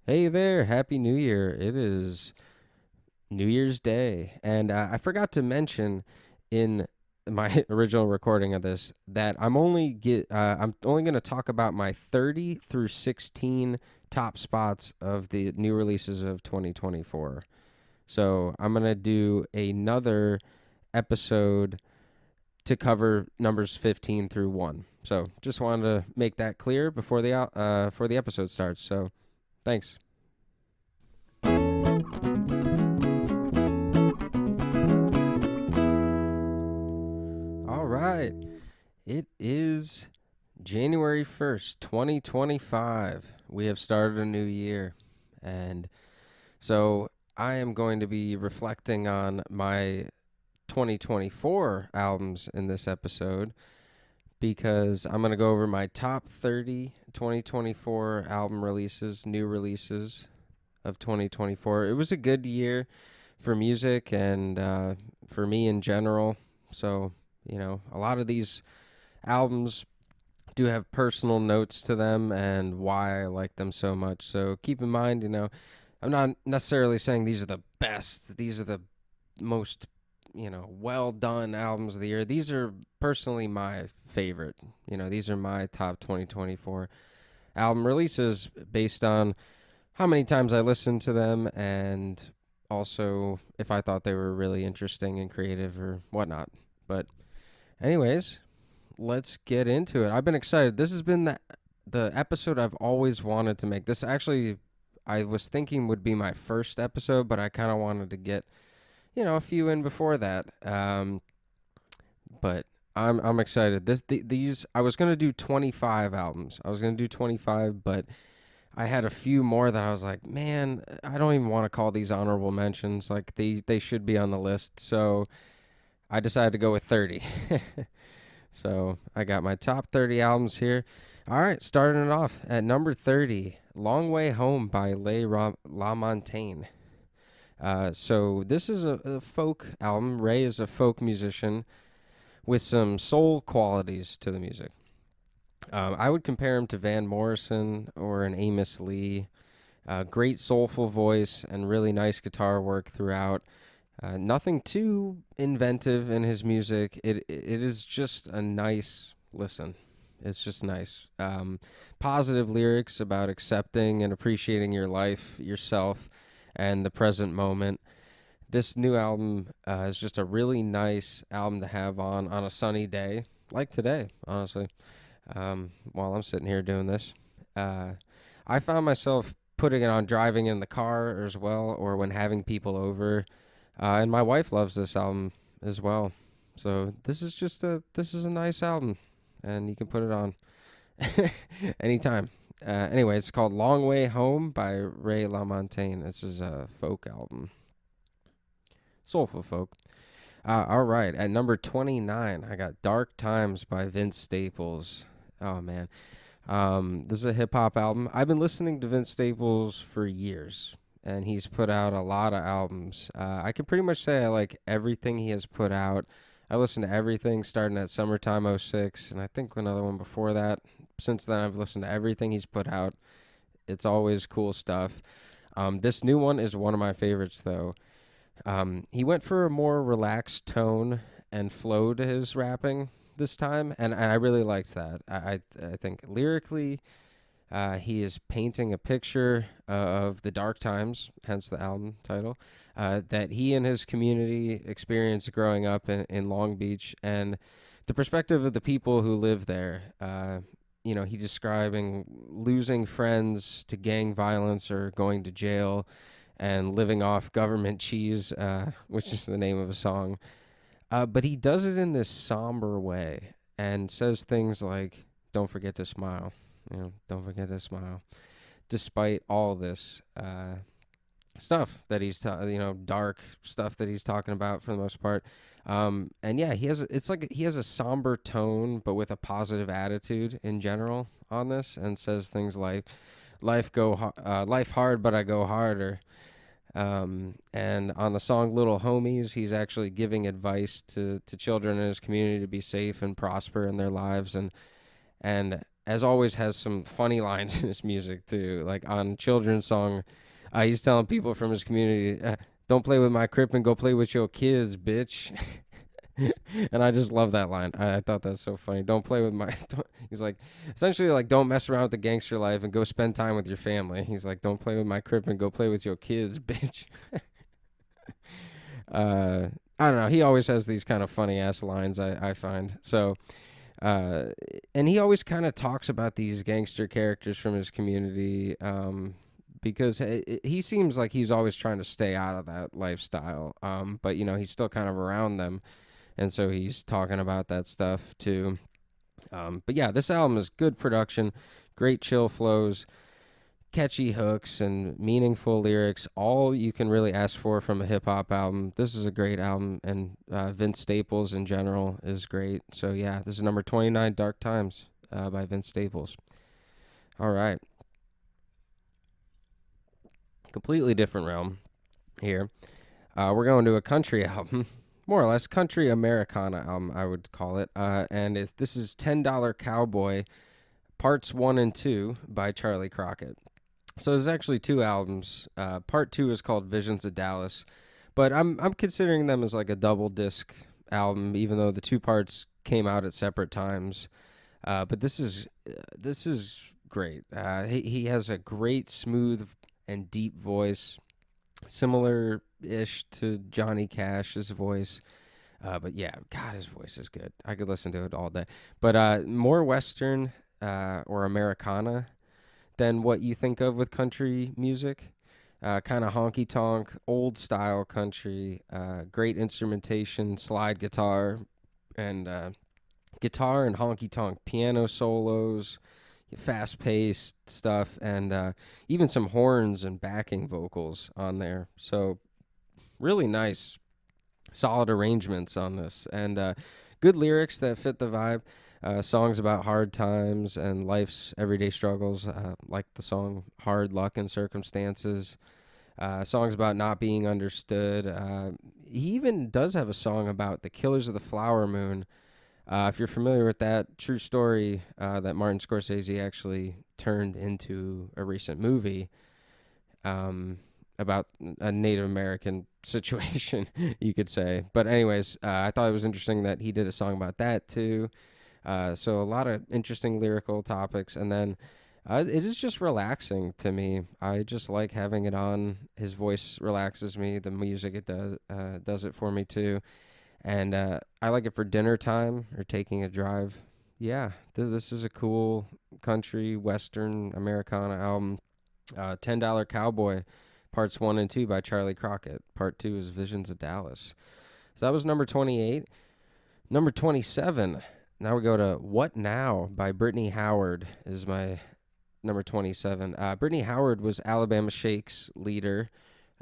Hey there, Happy New Year. It is New Year's Day. And I forgot to mention in my original recording of this that I'm only going to talk about my 30 through 16 top spots of the new releases of 2024. So, I'm going to do another episode to cover numbers 15 through 1. So, just wanted to make that clear before the episode starts. So, thanks. All right. It is January 1st, 2025. We have started a new year. And so I am going to be reflecting on my 2024 albums in this episode because I'm going to go over my top 30 2024 album releases, new releases of 2024. It was a good year for music and for me in general. So, a lot of these albums do have personal notes to them and why I like them so much. So keep in mind, I'm not necessarily saying these are the best, these are the most, well done albums of the year. These are personally my favorite. These are my top 2024 album releases based on how many times I listened to them and also if I thought they were really interesting and creative or whatnot. But, anyways, let's get into it. I've been excited. This has been the episode I've always wanted to make. This actually, I was thinking would be my first episode, but I kind of wanted to get, a few in before that. But I'm excited. These I was gonna do 25 albums. I was gonna do 25, but I had a few more that I was like, man, I don't even want to call these honorable mentions. Like they should be on the list. So I decided to go with 30. So I got my top 30 albums here. All right, starting it off at number 30, Long Way Home by LaMontagne. So this is a folk album. Ray is a folk musician with some soul qualities to the music. I would compare him to Van Morrison or an Amos Lee. Great soulful voice and really nice guitar work throughout. Nothing too inventive in his music. It is just a nice listen. It's just nice. Positive lyrics about accepting and appreciating your life, yourself, and the present moment. This new album is just a really nice album to have on a sunny day, like today, honestly. While I'm sitting here doing this, I found myself putting it on driving in the car as well, or when having people over. And my wife loves this album as well. So this is a nice album, and you can put it on anytime. Anyway, it's called "Long Way Home" by Ray LaMontagne. This is a folk album, soulful folk. All right, at number 29, I got "Dark Times" by Vince Staples. Oh man, this is a hip hop album. I've been listening to Vince Staples for years, and he's put out a lot of albums. I can pretty much say I like everything he has put out. I listened to everything starting at Summertime '06, and I think another one before that. Since then, I've listened to everything he's put out. It's always cool stuff. This new one is one of my favorites, though. He went for a more relaxed tone and flow to his rapping this time, and I really liked that. I think lyrically, he is painting a picture of the dark times, hence the album title, that he and his community experienced growing up in Long Beach, and the perspective of the people who live there. He describing losing friends to gang violence or going to jail and living off government cheese, which is the name of a song. But he does it in this somber way and says things like, don't forget to smile. Don't forget to smile. Despite all this stuff that he's, dark stuff that he's talking about for the most part. And yeah, it's like he has a somber tone, but with a positive attitude in general on this, and says things like, life hard, but I go harder. And on the song Little Homies, he's actually giving advice to children in his community to be safe and prosper in their lives. And as always, has some funny lines in his music too. Like on Children's Song, he's telling people from his community, "Don't play with my crip and go play with your kids, bitch." And I just love that line. I thought that's so funny. Don't play with my. He's like, essentially like, don't mess around with the gangster life and go spend time with your family. He's like, don't play with my crip and go play with your kids, bitch. I don't know. He always has these kind of funny ass lines. I find so. And he always kind of talks about these gangster characters from his community. Because he seems like he's always trying to stay out of that lifestyle. But he's still kind of around them. And so he's talking about that stuff too. But yeah, this album is good production, great chill flows, catchy hooks, and meaningful lyrics. All you can really ask for from a hip hop album. This is a great album, and Vince Staples in general is great. So yeah, this is number 29, Dark Times by Vince Staples. All right. Completely different realm here. We're going to a country album. More or less, country Americana album, I would call it. And this is $10 Cowboy, Parts 1 and 2 by Charley Crockett. So there's actually two albums. Part 2 is called Visions of Dallas, but I'm considering them as like a double disc album, even though the two parts came out at separate times. But this is great. He has a great, smooth, and deep voice, similar-ish to Johnny Cash's voice. But yeah, God, his voice is good. I could listen to it all day. But more Western or Americana than what you think of with country music. Kind of honky-tonk, old-style country, great instrumentation, slide guitar, and guitar and honky-tonk, piano solos, fast-paced stuff, and even some horns and backing vocals on there. So really nice, solid arrangements on this, and good lyrics that fit the vibe. Songs about hard times and life's everyday struggles, like the song Hard Luck and Circumstances. Songs about not being understood. He even does have a song about the Killers of the Flower Moon. If you're familiar with that true story that Martin Scorsese actually turned into a recent movie about a Native American situation, you could say. But anyways, I thought it was interesting that he did a song about that too. So a lot of interesting lyrical topics. And then it is just relaxing to me. I just like having it on. His voice relaxes me. The music it does it for me too. And I like it for dinner time or taking a drive. Yeah, this is a cool country, Western, Americana album. $10 Cowboy, Parts 1 and 2 by Charley Crockett. Part 2 is Visions of Dallas. So that was number 28. Number 27. Now we go to What Now by Brittany Howard is my number 27. Brittany Howard was Alabama Shake's leader,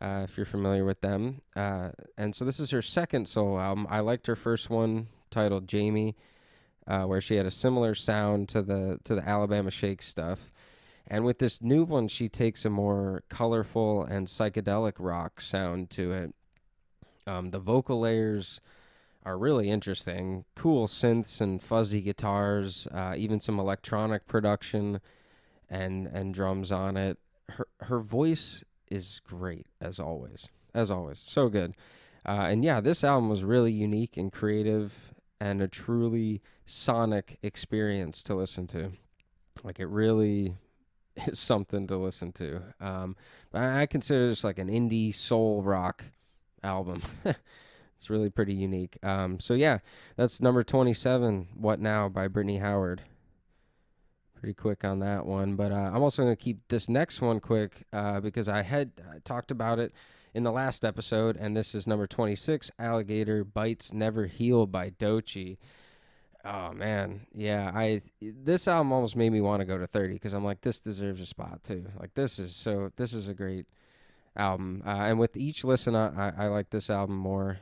if you're familiar with them. And so this is her second solo album. I liked her first one titled Jamie, where she had a similar sound to the Alabama Shake stuff. And with this new one, she takes a more colorful and psychedelic rock sound to it. The vocal layers are really interesting. Cool synths and fuzzy guitars, even some electronic production and drums on it. Her voice is great, as always. So good. And yeah, this album was really unique and creative and a truly sonic experience to listen to. Like, it really is something to listen to. But I consider this like an indie soul rock album. It's really pretty unique. So yeah, that's number 27, What Now by Brittany Howard. Pretty quick on that one. But I'm also going to keep this next one quick because I had talked about it in the last episode, and this is number 26, Alligator Bites Never Heal by Doechii. Oh, man. Yeah, this album almost made me want to go to 30 because I'm like, this deserves a spot too. Like, this is a great album. And with each listen, I like this album more.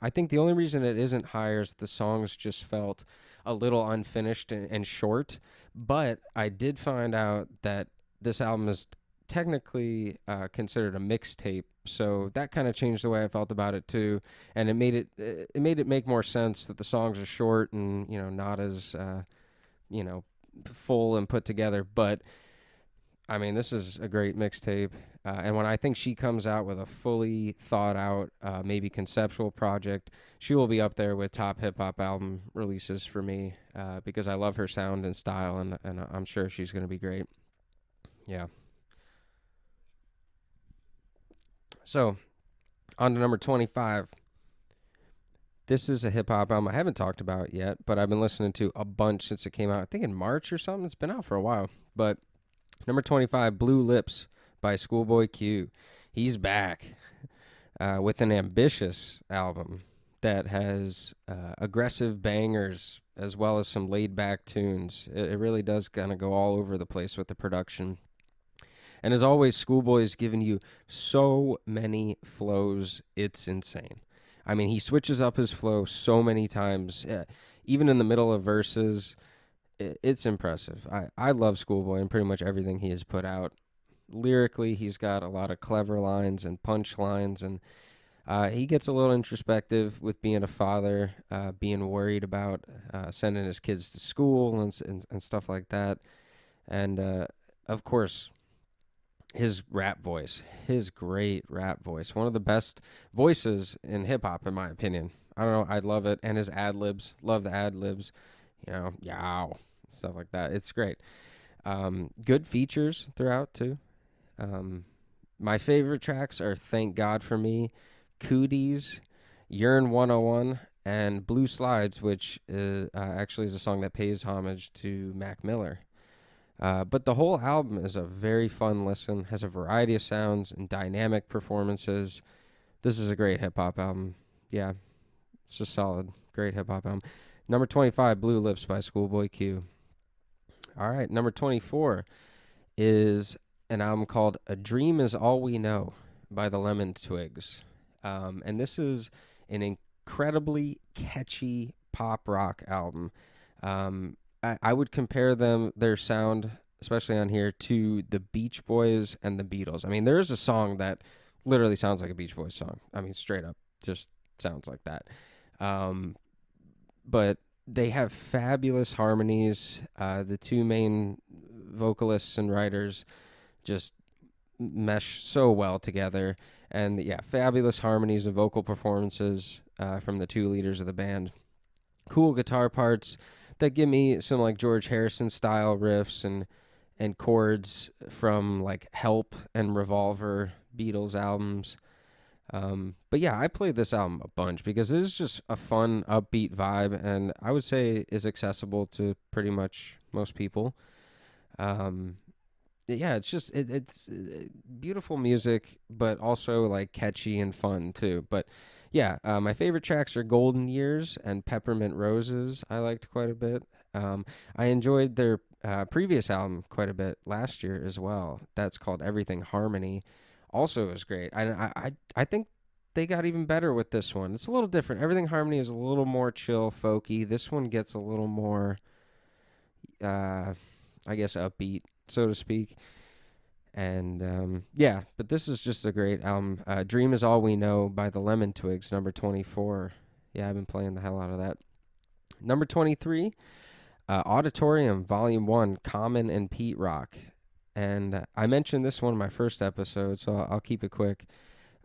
I think the only reason it isn't higher is the songs just felt a little unfinished and short. But I did find out that this album is technically considered a mixtape, so that kind of changed the way I felt about it too. And it made it make more sense that the songs are short and not as full and put together, but I mean, this is a great mixtape. And when I think she comes out with a fully thought out, maybe conceptual project, she will be up there with top hip hop album releases for me, because I love her sound and style, and I'm sure she's going to be great. Yeah. So, on to number 25. This is a hip hop album I haven't talked about yet, but I've been listening to a bunch since it came out. I think in March or something. It's been out for a while. But number 25, Blue Lips by Schoolboy Q. He's back with an ambitious album that has aggressive bangers as well as some laid back tunes. It really does kind of go all over the place with the production. And as always, Schoolboy's giving you so many flows, it's insane. I mean, he switches up his flow so many times, even in the middle of verses. It's impressive. I love Schoolboy and pretty much everything he has put out. Lyrically, he's got a lot of clever lines and punch lines, and he gets a little introspective with being a father, being worried about sending his kids to school and stuff like that. And, of course, his rap voice, his great rap voice, one of the best voices in hip hop, in my opinion. I don't know, I love it. And his ad libs, love the ad libs, yow, stuff like that. It's great. Good features throughout too. My favorite tracks are Thank God for Me, Cooties, Yearn 101, and Blue Slides, which actually is a song that pays homage to Mac Miller. But the whole album is a very fun listen, has a variety of sounds and dynamic performances. This is a great hip-hop album. Yeah, it's just solid. Great hip-hop album. Number 25, Blue Lips by Schoolboy Q. All right, number 24 is an album called A Dream Is All We Know by the Twigs. And this is an incredibly catchy pop rock album. I would compare their sound, especially on here, to the Beach Boys and the Beatles. I mean, there is a song that literally sounds like a Beach Boys song. I mean, straight up, just sounds like that. But they have fabulous harmonies. The two main vocalists and writers just mesh so well together. And yeah, fabulous harmonies and vocal performances from the two leaders of the band. Cool guitar parts that give me some like George Harrison style riffs and chords from like Help and Revolver Beatles albums. But yeah, I played this album a bunch because it is just a fun, upbeat vibe, and I would say is accessible to pretty much most people. Yeah, it's just it's beautiful music, but also like catchy and fun too. But yeah, my favorite tracks are Golden Years and Peppermint Roses. I liked quite a bit. I enjoyed their previous album quite a bit last year as well. That's called Everything Harmony. Also was great. I think they got even better with this one. It's a little different. Everything Harmony is a little more chill, folky. This one gets a little more, I guess, upbeat, so to speak. And yeah, but this is just a great album. Dream Is All We Know by the Twigs, number 24. Yeah, I've been playing the hell out of that. Number 23, Auditorium, Volume 1, Common and Pete Rock. And I mentioned this one in my first episode, so I'll keep it quick.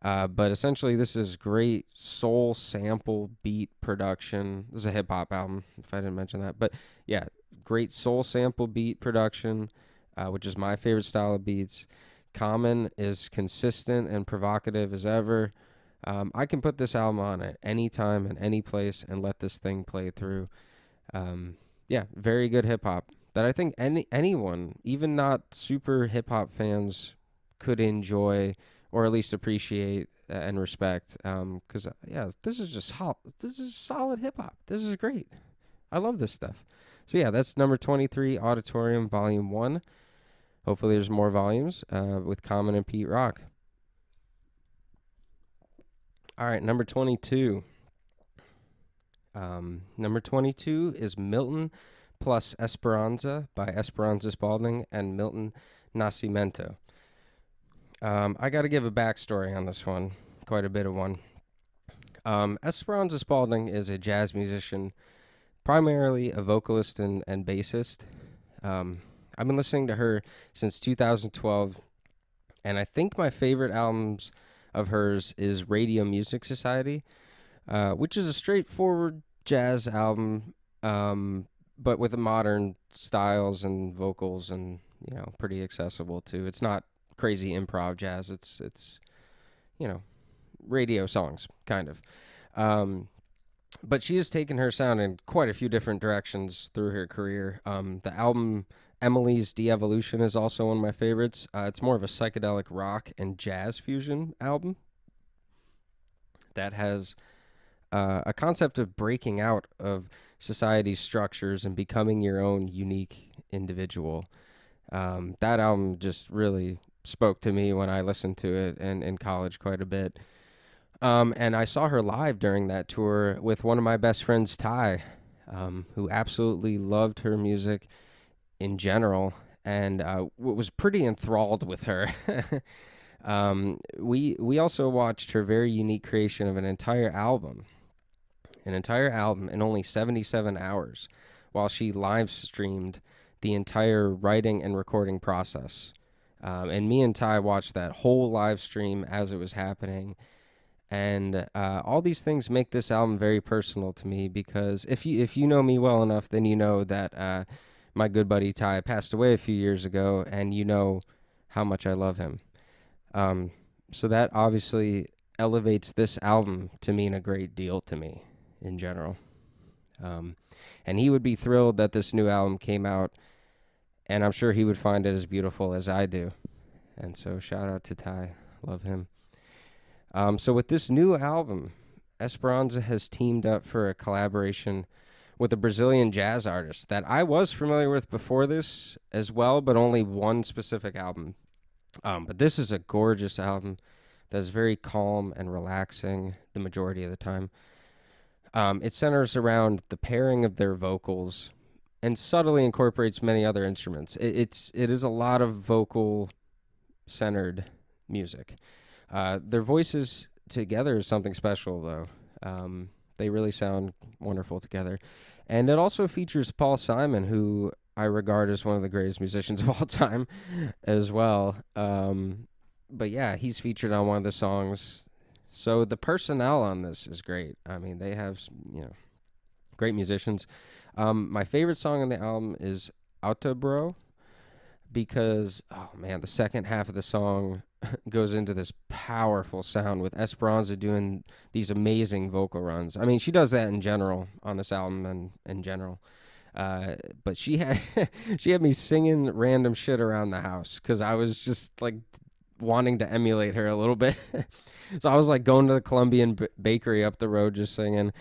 But essentially, this is great soul sample beat production. This is a hip-hop album, if I didn't mention that. But yeah, great soul sample beat production, which is my favorite style of beats. Common is consistent and provocative as ever. I can put this album on at any time and any place and let this thing play through. Yeah, very good hip-hop that I think anyone, even not super hip-hop fans, could enjoy or at least appreciate and respect. Because, yeah, this is just this is solid hip-hop. This is great. I love this stuff. So, yeah, that's number 23, Auditorium, Volume 1. Hopefully there's more volumes with Common and Pete Rock. All right, number 22. Number 22 is Milton plus Esperanza by Esperanza Spalding and Milton Nascimento. I got to give a backstory on this one, quite a bit of one. Esperanza Spalding is a jazz musician, primarily a vocalist and bassist. I've been listening to her since 2012, and I think my favorite albums of hers is Radio Music Society, which is a straightforward jazz album, but with modern styles and vocals, and pretty accessible too. It's not crazy improv jazz. It's you know radio songs kind of. But she has taken her sound in quite a few different directions through her career. The album Emily's De-Evolution is also one of my favorites. It's more of a psychedelic rock and jazz fusion album that has a concept of breaking out of society's structures and becoming your own unique individual. That album just really spoke to me when I listened to it in college quite a bit. And I saw her live during that tour with one of my best friends, Ty, who absolutely loved her music in general, and was pretty enthralled with her. We also watched her very unique creation of an entire album in only 77 hours, while she live streamed the entire writing and recording process. And me and Ty watched that whole live stream as it was happening. And all these things make this album very personal to me, because if you know me well enough, then you know that my good buddy Ty passed away a few years ago, and you know how much I love him. So that obviously elevates this album to mean a great deal to me in general. And he would be thrilled that this new album came out, and I'm sure he would find it as beautiful as I do. And so shout out to Ty. Love him. So with this new album, Esperanza has teamed up for a collaboration with a Brazilian jazz artist that I was familiar with before this as well, but only one specific album. But this is a gorgeous album that's very calm and relaxing the majority of the time. It centers around the pairing of their vocals and subtly incorporates many other instruments. It is a lot of vocal-centered music. Their voices together is something special, though. They really sound wonderful together. And it also features Paul Simon, who I regard as one of the greatest musicians of all time as well. But yeah, he's featured on one of the songs. So the personnel on this is great. I mean, they have, great musicians. My favorite song on the album is Auditorium, because, oh man, the second half of the song goes into this powerful sound with Esperanza doing these amazing vocal runs. I mean, she does that in general on this album and in general. But she had she had me singing random shit around the house because I was just like wanting to emulate her a little bit. So I was like going to the Colombian bakery up the road just singing,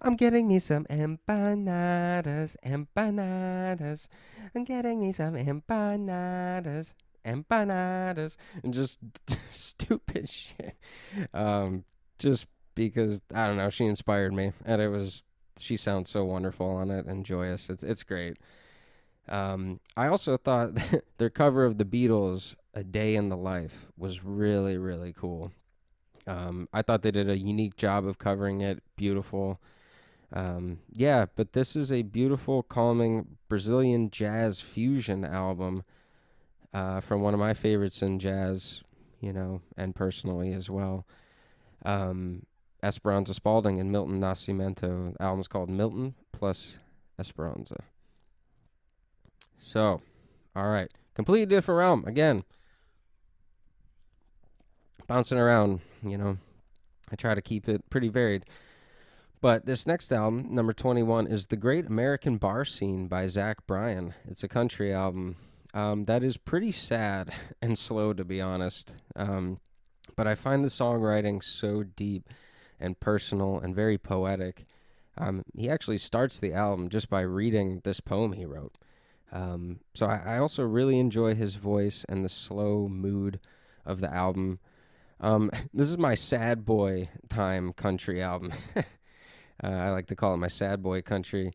I'm getting me some empanadas, empanadas. I'm getting me some empanadas, empanadas. And just stupid shit. Just because, I don't know, she inspired me. And she sounds so wonderful on it and joyous. It's great. I also thought that their cover of the Beatles, A Day in the Life, was really, really cool. I thought they did a unique job of covering it. Beautiful. Yeah, but this is a beautiful, calming Brazilian jazz fusion album from one of my favorites in jazz, and personally as well. Esperanza Spalding and Milton Nascimento. The album's called Milton plus Esperanza. So, all right. Completely different realm. Again, bouncing around, I try to keep it pretty varied. But this next album, number 21, is The Great American Bar Scene by Zach Bryan. It's a country album that is pretty sad and slow, to be honest. But I find the songwriting so deep and personal and very poetic. He actually starts the album just by reading this poem he wrote. So I also really enjoy his voice and the slow mood of the album. This is my sad boy time country album. I like to call it my sad boy country.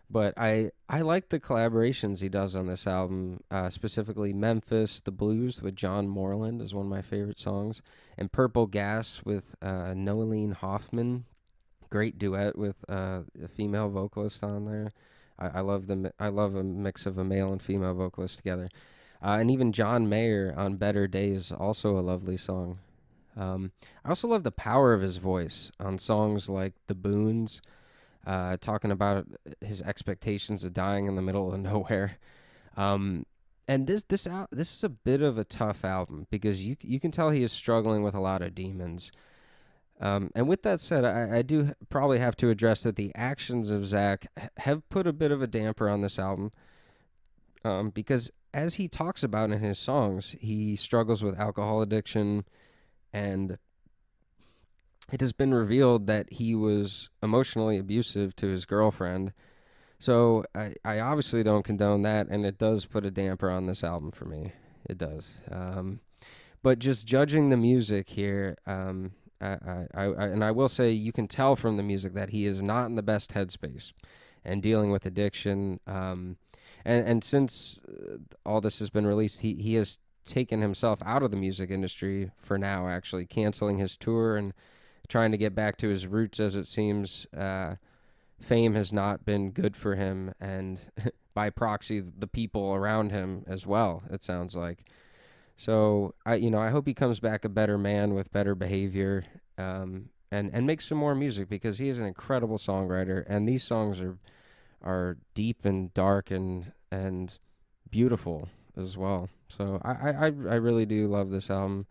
But I like the collaborations he does on this album, specifically Memphis, The Blues with John Moreland is one of my favorite songs, and Purple Gas with Noeline Hoffman. Great duet with a female vocalist on there. I love I love a mix of a male and female vocalist together. And even John Mayer on Better Days, also a lovely song. I also love the power of his voice on songs like The Boons, talking about his expectations of dying in the middle of nowhere. Um, and this is a bit of a tough album because you can tell he is struggling with a lot of demons. And with that said, I do probably have to address that the actions of Zach have put a bit of a damper on this album, because as he talks about in his songs, he struggles with alcohol addiction, and it has been revealed that he was emotionally abusive to his girlfriend. So I obviously don't condone that, and it does put a damper on this album for me. It does. But just judging the music here, and I will say you can tell from the music that he is not in the best headspace and dealing with addiction. And since all this has been released, he has taken himself out of the music industry for now, actually canceling his tour and trying to get back to his roots, as it seems. Fame has not been good for him, and by proxy, the people around him as well, it sounds like. So I hope he comes back a better man with better behavior, and makes some more music, because he is an incredible songwriter, and these songs are deep and dark and beautiful as well. So I really do love this album.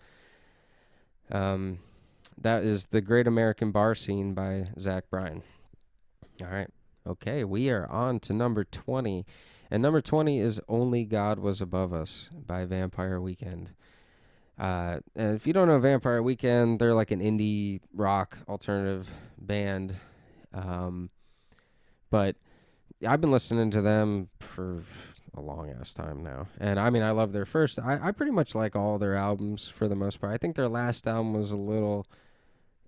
That is The Great American Bar Scene by Zach Bryan. All right. Okay, we are on to number 20. And number 20 is Only God Was Above Us by Vampire Weekend. And if you don't know Vampire Weekend, they're like an indie rock alternative band. But I've been listening to them for a long ass time now. And I mean, I love their first. I pretty much like all their albums for the most part. I think their last album was a little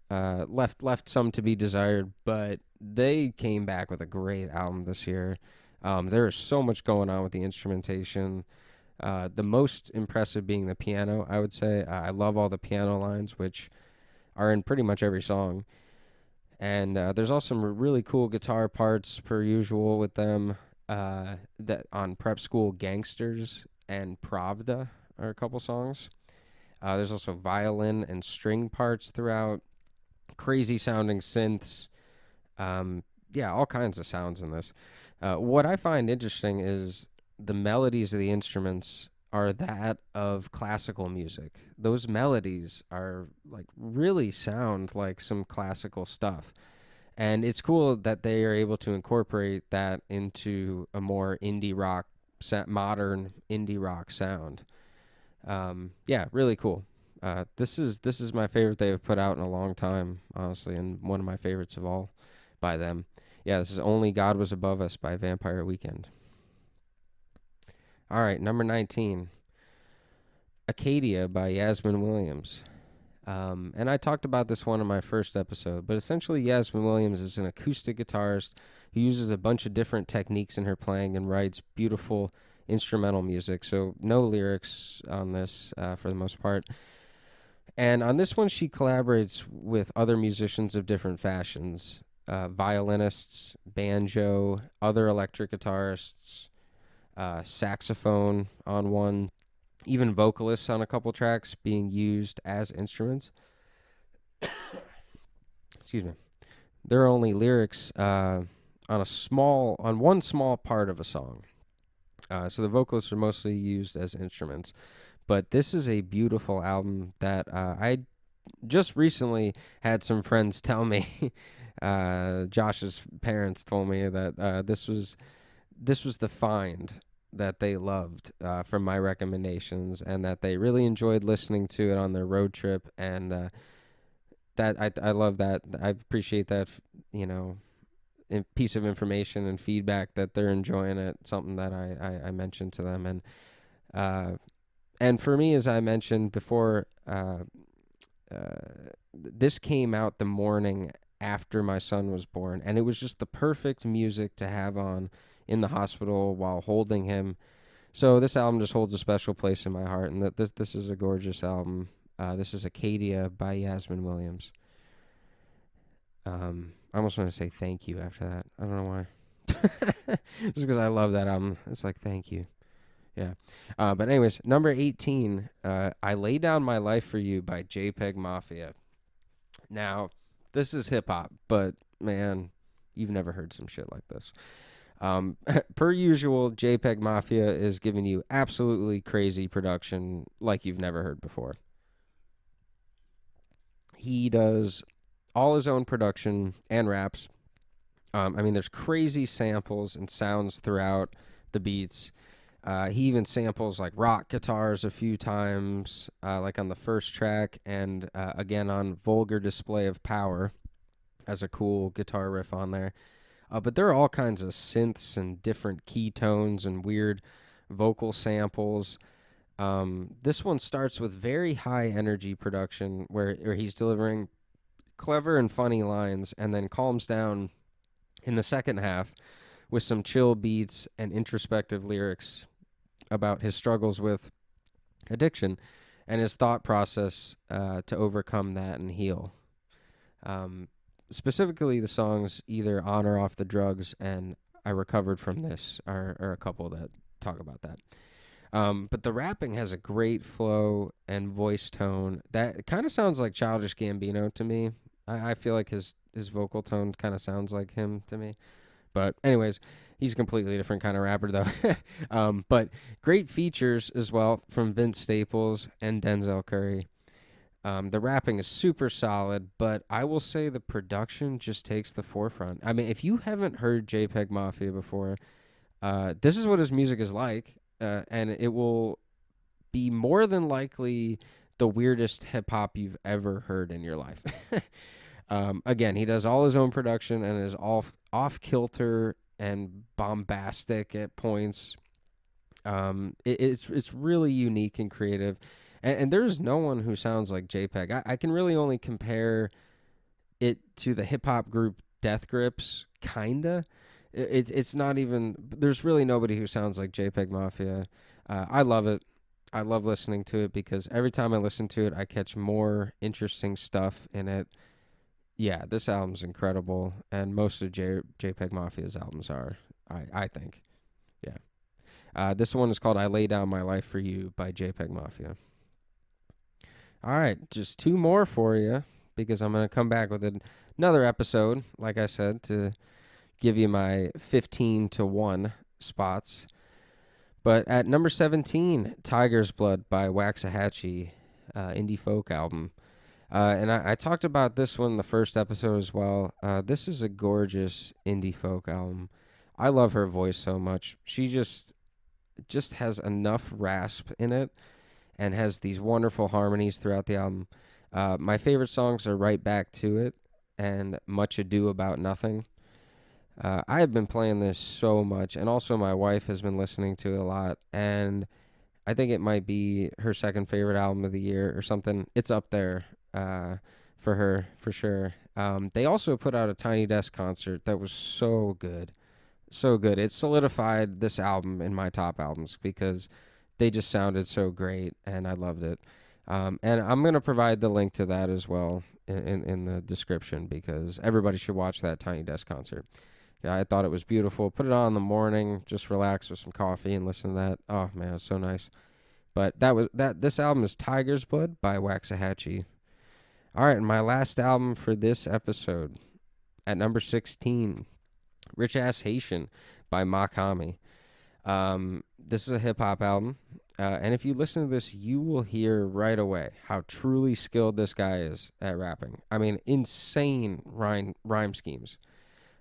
left some to be desired, but they came back with a great album this year. There is so much going on with the instrumentation. The most impressive being the piano, I would say. I love all the piano lines, which are in pretty much every song. And there's also some really cool guitar parts, per usual, with them. That on Prep School Gangsters and Pravda are a couple songs. There's also violin and string parts throughout. Crazy sounding synths. All kinds of sounds in this. What I find interesting is the melodies of the instruments are that of classical music. Those melodies are like really sound like some classical stuff. And it's cool that they are able to incorporate that into a more indie rock, modern indie rock sound. Really cool. This is my favorite they've put out in a long time, honestly, and one of my favorites of all by them. Yeah, this is Only God Was Above Us by Vampire Weekend. All right, number 19, Acadia by Yasmin Williams. And I talked about this one in my first episode, but essentially Yasmin Williams is an acoustic guitarist who uses a bunch of different techniques in her playing and writes beautiful instrumental music. So no lyrics on this for the most part. And on this one, she collaborates with other musicians of different fashions, violinists, banjo, other electric guitarists, saxophone on one, even vocalists on a couple tracks being used as instruments. Excuse me. There are only lyrics on one small part of a song. So the vocalists are mostly used as instruments. But this is a beautiful album that I just recently had some friends tell me. Josh's parents told me that this was the find that they loved from my recommendations, and that they really enjoyed listening to it on their road trip. And that I love that. I appreciate that, piece of information and feedback, that they're enjoying it. Something that I mentioned to them. And for me, as I mentioned before, this came out the morning after my son was born, and it was just the perfect music to have on in the hospital while holding him. So this album just holds a special place in my heart, and this is a gorgeous album. This is Acadia by Yasmin Williams. I almost want to say thank you after that. I don't know why. just because I love that album. It's like, thank you. Yeah. But anyways, number 18, I Lay Down My Life for You by JPEGMAFIA. Now, this is hip hop, but man, you've never heard some shit like this. Per usual, JPEGMAFIA is giving you absolutely crazy production like you've never heard before. He does all his own production and raps. I mean, there's crazy samples and sounds throughout the beats. He even samples like rock guitars a few times, like on the first track, and again on Vulgar Display of Power as a cool guitar riff on there. But there are all kinds of synths and different key tones and weird vocal samples. This one starts with very high energy production where he's delivering clever and funny lines and then calms down in the second half with some chill beats and introspective lyrics about his struggles with addiction and his thought process to overcome that and heal. Specifically, the songs either On or Off the Drugs and I Recovered From This are a couple that talk about that. But the rapping has a great flow and voice tone that kind of sounds like Childish Gambino to me. I feel like his vocal tone kind of sounds like him to me. But anyways, he's a completely different kind of rapper, though. But great features as well from Vince Staples and Denzel Curry. The rapping is super solid, but I will say the production just takes the forefront. I mean, if you haven't heard JPEGMAFIA before, this is what his music is like, and it will be more than likely the weirdest hip-hop you've ever heard in your life. Again, he does all his own production and is off-kilter and bombastic at points. It's really unique and creative. And there's no one who sounds like JPEG. I can really only compare it to the hip-hop group Death Grips, kinda. It's not even... There's really nobody who sounds like JPEGMAFIA. I love it. I love listening to it because every time I listen to it, I catch more interesting stuff in it. Yeah, this album's incredible, and most of JPEGMAFIA's albums are, I think. Yeah. This one is called I Lay Down My Life for You by JPEGMAFIA. All right, just two more for you because I'm going to come back with another episode, like I said, to give you my 15-1 spots. But at number 17, Tiger's Blood by Waxahatchee, indie folk album. And I talked about this one in the first episode as well. This is a gorgeous indie folk album. I love her voice so much. She just has enough rasp in it and has these wonderful harmonies throughout the album. My favorite songs are Right Back to It and Much Ado About Nothing. I have been playing this so much, and also my wife has been listening to it a lot, and I think it might be her second favorite album of the year or something. It's up there for her, for sure. They also put out a Tiny Desk concert that was so good. So good. It solidified this album in my top albums because they just sounded so great, and I loved it. And I'm going to provide the link to that as well in the description because everybody should watch that Tiny Desk concert. Yeah, I thought it was beautiful. Put it on in the morning, just relax with some coffee and listen to that. Oh, man, it's so nice. But this album is Tiger's Blood by Waxahatchee. All right, and my last album for this episode, at number 16, Rich Ass Haitian by Makami. This is a hip-hop album, and if you listen to this, you will hear right away how truly skilled this guy is at rapping. I mean, insane rhyme schemes.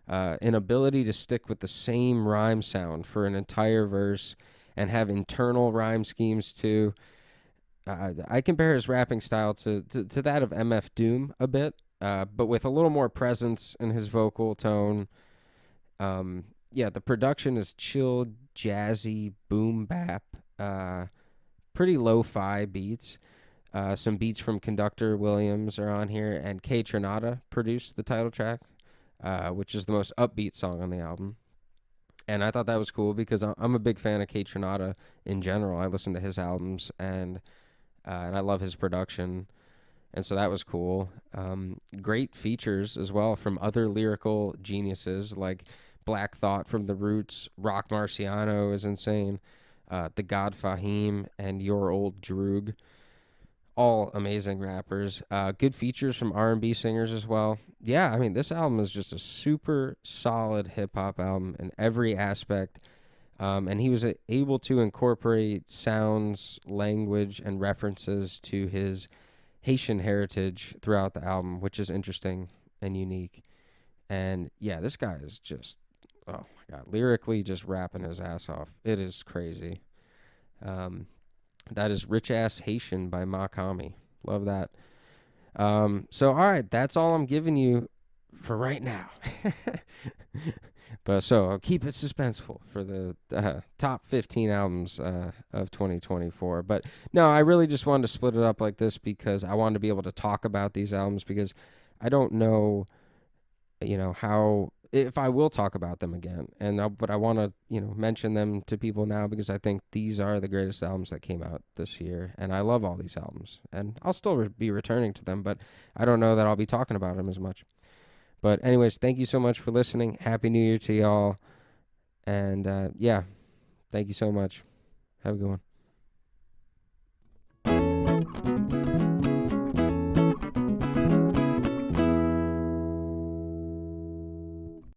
An ability to stick with the same rhyme sound for an entire verse and have internal rhyme schemes too. I compare his rapping style to that of MF Doom a bit, but with a little more presence in his vocal tone. Yeah, the production is chill, jazzy, boom bap, pretty lo-fi beats. Some beats from Conductor Williams are on here, and K Tronada produced the title track, which is the most upbeat song on the album. And I thought that was cool because I'm a big fan of K Tronada in general. I listen to his albums, and I love his production. And so that was cool. Great features as well from other lyrical geniuses like Black Thought from The Roots, Rock Marciano is insane. The God Fahim and Your Old Droog, all amazing rappers. Good features from R&B singers as well. Yeah, I mean, this album is just a super solid hip-hop album in every aspect. And he was able to incorporate sounds, language, and references to his Haitian heritage throughout the album, which is interesting and unique. And yeah, this guy is just, oh my God, lyrically just rapping his ass off. It is crazy. That is Rich Ass Haitian by Makami. Love that. So, all right, that's all I'm giving you for right now. But so I'll keep it suspenseful for the top 15 albums of 2024. But no, I really just wanted to split it up like this because I wanted to be able to talk about these albums because I don't know, how if I will talk about them again. But I want to, mention them to people now because I think these are the greatest albums that came out this year, and I love all these albums, and I'll still be returning to them, but I don't know that I'll be talking about them as much. But anyways, thank you so much for listening. Happy New Year to y'all. And yeah, thank you so much. Have a good one.